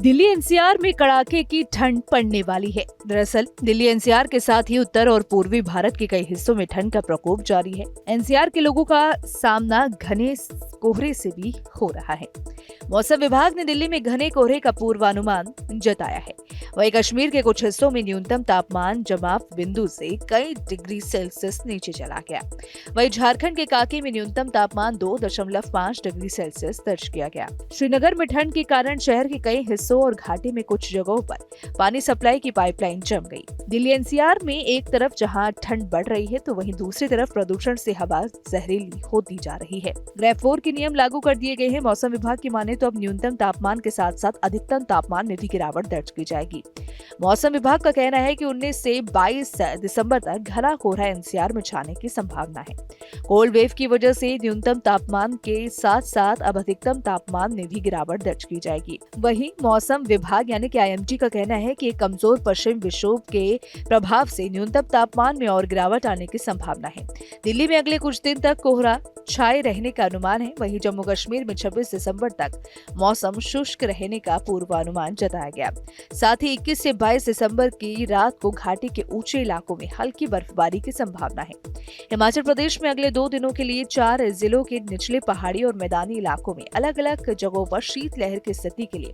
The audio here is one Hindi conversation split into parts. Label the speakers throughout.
Speaker 1: दिल्ली एनसीआर में कड़ाके की ठंड पड़ने वाली है। दरअसल दिल्ली एनसीआर के साथ ही उत्तर और पूर्वी भारत के कई हिस्सों में ठंड का प्रकोप जारी है। एनसीआर के लोगों का सामना घने कोहरे से भी हो रहा है। मौसम विभाग ने दिल्ली में घने कोहरे का पूर्वानुमान जताया है। वहीं कश्मीर के कुछ हिस्सों में न्यूनतम तापमान जमाव बिंदु से कई डिग्री सेल्सियस नीचे चला गया। वहीं झारखंड के कांके में न्यूनतम तापमान 2.5 डिग्री सेल्सियस दर्ज किया गया। श्रीनगर में ठंड के कारण शहर के कई हिस्सों और घाटी में कुछ जगहों पर पानी सप्लाई की पाइपलाइन जम गई। दिल्ली एनसीआर में एक तरफ जहां ठंड बढ़ रही है तो वहीं दूसरी तरफ प्रदूषण से हवा जहरीली होती जा रही है। ग्रेड 4 के नियम लागू कर दिए गए हैं। मौसम विभाग की माने तो अब न्यूनतम तापमान के साथ साथ अधिकतम तापमान में भी गिरावट दर्ज की जाएगी। मौसम विभाग का कहना है कि 19 से 22 दिसंबर तक घना कोहरा एनसीआर में छाने की संभावना है। कोल्ड वेव की वजह से न्यूनतम तापमान के साथ साथ अब अधिकतम तापमान में भी गिरावट दर्ज की जाएगी। वहीं मौसम विभाग यानी कि आईएमडी का कहना है कि एक कमजोर पश्चिम विक्षोभ के प्रभाव से न्यूनतम तापमान में और गिरावट आने की संभावना है। दिल्ली में अगले कुछ दिन तक कोहरा छाए रहने का अनुमान है। वहीं जम्मू कश्मीर में 26 दिसंबर तक मौसम शुष्क रहने का पूर्वानुमान जताया गया। साथ ही 21 से 22 दिसंबर की रात को घाटी के ऊंचे इलाकों में हल्की बर्फबारी की संभावना है। हिमाचल प्रदेश में अगले 2 दिनों के लिए 4 जिलों के निचले पहाड़ी और मैदानी इलाकों में अलग अलग जगहों पर शीतलहर की स्थिति के लिए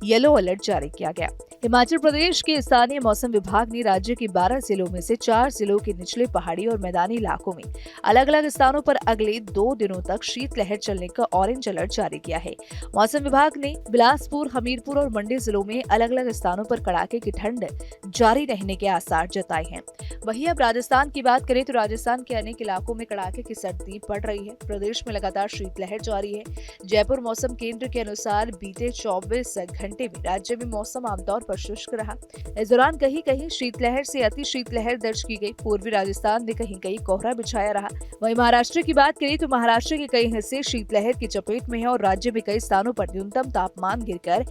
Speaker 1: येलो अलर्ट जारी किया गया। हिमाचल प्रदेश के स्थानीय मौसम विभाग ने राज्य के 12 जिलों में से 4 जिलों के निचले पहाड़ी और मैदानी इलाकों में अलग अलग स्थानों पर अगले 2 दिनों तक शीतलहर चलने का ऑरेंज अलर्ट जारी किया है। मौसम विभाग ने बिलासपुर, हमीरपुर और मंडी जिलों में अलग अलग स्थानों पर कड़ाके की ठंड जारी रहने के आसार जताए हैं। वहीं अब राजस्थान की बात करें तो राजस्थान के अनेक इलाकों में कड़ाके की सर्दी पड़ रही है। प्रदेश में लगातार शीतलहर जारी है। जयपुर मौसम केंद्र के अनुसार बीते 24 घंटे में राज्य में मौसम आमतौर पर शुष्क रहा। इस दौरान कहीं कहीं शीतलहर से अति शीतलहर दर्ज की गई। पूर्वी राजस्थान में कहीं कहीं कोहरा बिछाया रहा। वहीं महाराष्ट्र की बात करें तो महाराष्ट्र के कई हिस्से शीतलहर की चपेट में है और राज्य में कई स्थानों पर न्यूनतम तापमान गिरकर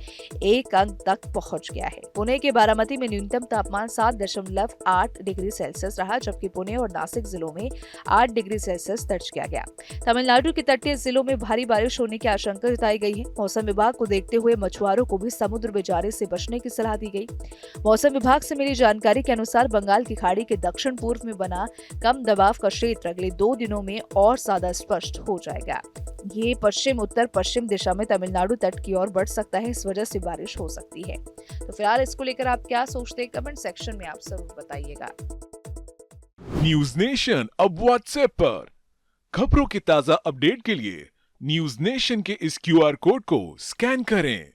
Speaker 1: 1 अंक तक पहुंच गया है। पुणे के बारामती में न्यूनतम तापमान 7.8 डिग्री सेल्सियस रहा, जबकि पुणे और नासिक जिलों में 8 डिग्री सेल्सियस दर्ज किया गया। तमिलनाडु के तटीय जिलों में भारी बारिश होने की आशंका जताई गई है। मौसम विभाग को देखते हुए मछुआरों को भी समुद्र में जाने से बचने की सलाह दी गई। मौसम विभाग से मिली जानकारी के अनुसार बंगाल की खाड़ी के दक्षिण पूर्व में बना कम दबाव का क्षेत्र अगले 2 दिनों में और ज्यादा स्पष्ट हो जाएगा। ये पश्चिम उत्तर पश्चिम दिशा में तमिलनाडु तट की ओर बढ़ सकता है। इस वजह से बारिश हो सकती है। तो फिलहाल इसको लेकर आप क्या सोचते हैं, कमेंट सेक्शन में आप जरूर बताइएगा।
Speaker 2: न्यूज नेशन अब व्हाट्सएप पर खबरों की ताजा अपडेट के लिए न्यूज नेशन के इस क्यूआर कोड को स्कैन करें।